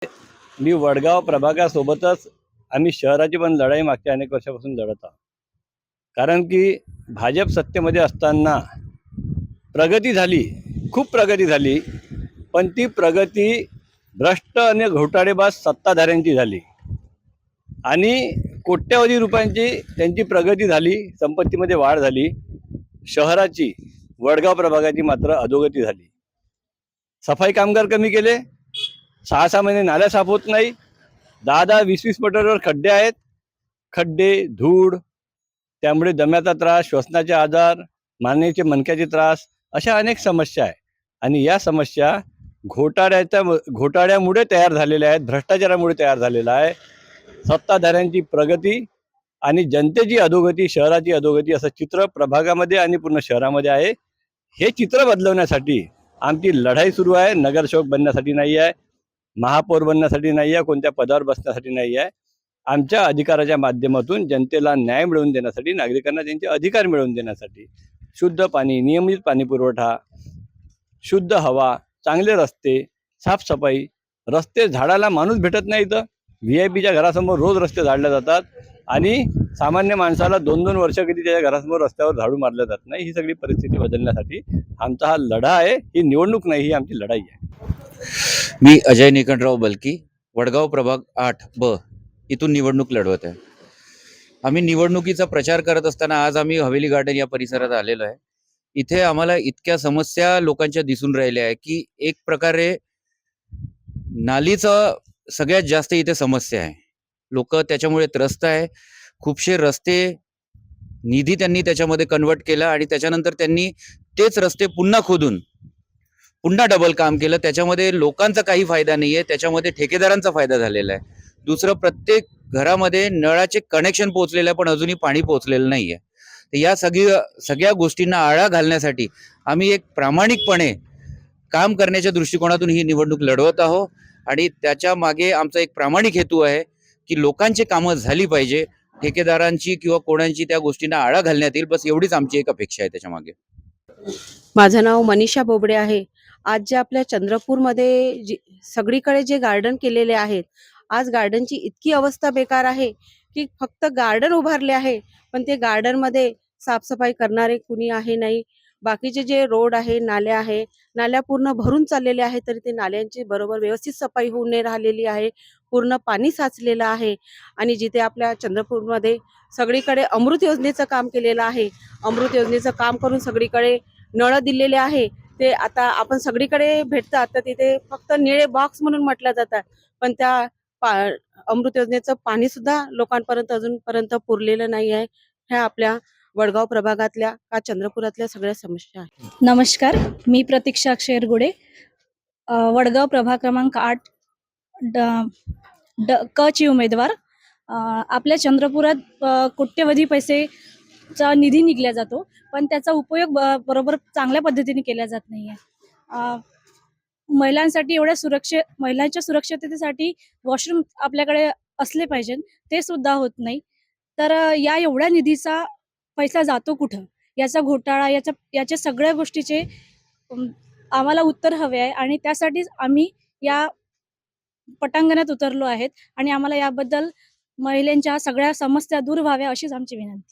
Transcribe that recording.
मी वडगाव प्रभागासोबतच आम्ही शहराची पण लढाई मागच्या अनेक वर्षापासून लढत आहोत. कारण की भाजप सत्तेमध्ये असताना प्रगती झाली, खूप प्रगती झाली, पण ती प्रगती भ्रष्ट आणि घोटाळेबाज सत्ताधाऱ्यांची झाली आणि कोट्यवधी रुपयांची त्यांची प्रगती झाली, संपत्तीमध्ये वाढ झाली. शहराची, वडगाव प्रभागाची मात्र अधोगती झाली. सफाई कामगार कमी केले, 6-6 महिने नाल्या साफ होत नाही, 10-10, 20-20 मीटरवर खड्डे आहेत. खड्डे, धूळ, त्यामुळे दम्याचा त्रास, श्वसनाचे आजार, मानेचे मणक्याचे त्रास, अशा अनेक समस्या आहेत. आणि या समस्या घोटाळ्यामुळे तयार झालेल्या आहेत, भ्रष्टाचारामुळे तयार झालेला आहे. सत्ताधाऱ्यांची प्रगती आणि जनतेची अधोगती, शहराची अधोगती, असं चित्र प्रभागामध्ये आणि पूर्ण शहरामध्ये आहे. हे चित्र बदलवण्यासाठी आमची लढाई सुरू आहे. नगरसेवक बनण्यासाठी नाही आहे, महापौर बनण्यासाठी नाही आहे, कोणत्या पदावर बसण्यासाठी नाही आहे. आमच्या अधिकाराच्या माध्यमातून जनतेला न्याय मिळवून देण्यासाठी, नागरिकांना त्यांचे अधिकार मिळवून देण्यासाठी, शुद्ध पाणी, नियमित पाणी पुरवठा, शुद्ध हवा, चांगले रस्ते, साफसफाई, रस्ते झाडाला माणूस भेटत नाही. तर VIP घरासमोर रोज रस्ते झाडले जातात आणि सामान्य माणसाला 2-2 वर्ष कधी त्याच्या घरासमोर रस्त्यावर झाडू मारलं जात नाही. ही सगळी परिस्थिती बदलण्यासाठी आमचा हा लढा आहे. ही निवडणूक नाही, ही आमची लढाई आहे. मी अजय निकंठराव बलकी, वडगाव प्रभाग 8 ब इथून निवडणूक लढवत आहे. आम्ही निवडणुकीचा प्रचार करत असताना आज आम्ही हवेली गार्डन या परिसरात आलेलो आहे. इथे आम्हाला इतक्या समस्या लोकांच्या दिसून राहिल्या आहे की एक प्रकारे नालीचं सगळ्यात जास्त इथे समस्या आहे. लोक त्याच्यामुळे त्रस्त आहे. खूपशे रस्ते निधी त्यांनी त्याच्यामध्ये कन्वर्ट केला आणि त्याच्यानंतर त्यांनी तेच रस्ते पुन्हा खोदून पुन्हा डबल काम केलं. त्याच्यामध्ये लोकांचा काही फायदा नाही आहे, त्याच्यामध्ये ठेकेदारांचा फायदा झालेला आहे. दुसरं, प्रत्येक घरामध्ये नळाचे कनेक्शन पोहोचलेलं आहे पण अजूनही पाणी पोहोचलेलं नाही आहे. तर या सगळ्या गोष्टींना आळा घालण्यासाठी आम्ही एक प्रामाणिकपणे काम करण्याच्या दृष्टिकोनातून ही निवडणूक लढवत आहोत आणि त्याच्या मागे आमचा एक प्रामाणिक हेतू आहे की लोकांची कामं झाली पाहिजे, ठेकेदारांची किंवा कोणाची त्या गोष्टींना आळा घालण्यात येईल, बस एवढीच आमची एक अपेक्षा आहे त्याच्या मागे. माझं नाव मनीषा बोबडे आहे. आज जे आपल्या चंद्रपूरमध्ये सगळीकडे जे गार्डन केलेले आहेत, आज गार्डनची इतकी अवस्था बेकार आहे की फक्त गार्डन उभारले आहे, पण ते गार्डनमध्ये साफसफाई करणारे कुणी आहे नाही. बाकीचे जे रोड आहे, नाल्या आहे, नाल्या पूर्ण भरून चाललेले आहे, तरी ते नाल्यांची बरोबर व्यवस्थित सफाई होऊन नाही राहिलेली आहे. पूर्ण पाणी साचलेलं आहे. आणि जिथे आपल्या चंद्रपूरमध्ये सगळीकडे अमृत योजनेचं काम केलेलं आहे, अमृत योजनेचं काम करून सगळीकडे नळ दिलेले आहे, ते आता आपण सगळीकडे भेटतात. तर तिथे फक्त निळे बॉक्स म्हणून म्हटलं जातात, पण त्या अमृत योजनेचं पाणी सुद्धा लोकांपर्यंत अजूनपर्यंत पुरलेलं नाही आहे. ह्या आपल्या वडगाव प्रभागातल्या का चंद्रपुरातल्या सगळ्या समस्या आहेत. नमस्कार, मी प्रतीक्षा शेरगुडे, वडगाव प्रभाग क्रमांक 8 क ची उमेदवार. आपल्या चंद्रपुरात कोट्यवधी पैसेचा निधी निघला जातो, पण त्याचा उपयोग बरोबर चांगल्या पद्धतीने केला जात नाही आहे. महिलांसाठी महिलांच्या सुरक्षिततेसाठी वॉशरूम आपल्याकडे असले पाहिजे, ते सुद्धा होत नाही. तर या एवढ्या निधीचा पैसा जातो कुठं, याचा घोटाळा, याच्या सगळ्या गोष्टीचे आम्हाला उत्तर हवे आहे आणि त्यासाठीच आम्ही या पटांगणात उतरलो आहेत आणि आम्हाला याबद्दल महिलांच्या सगळ्या समस्या दूर व्हाव्या अशीच आमची विनंती.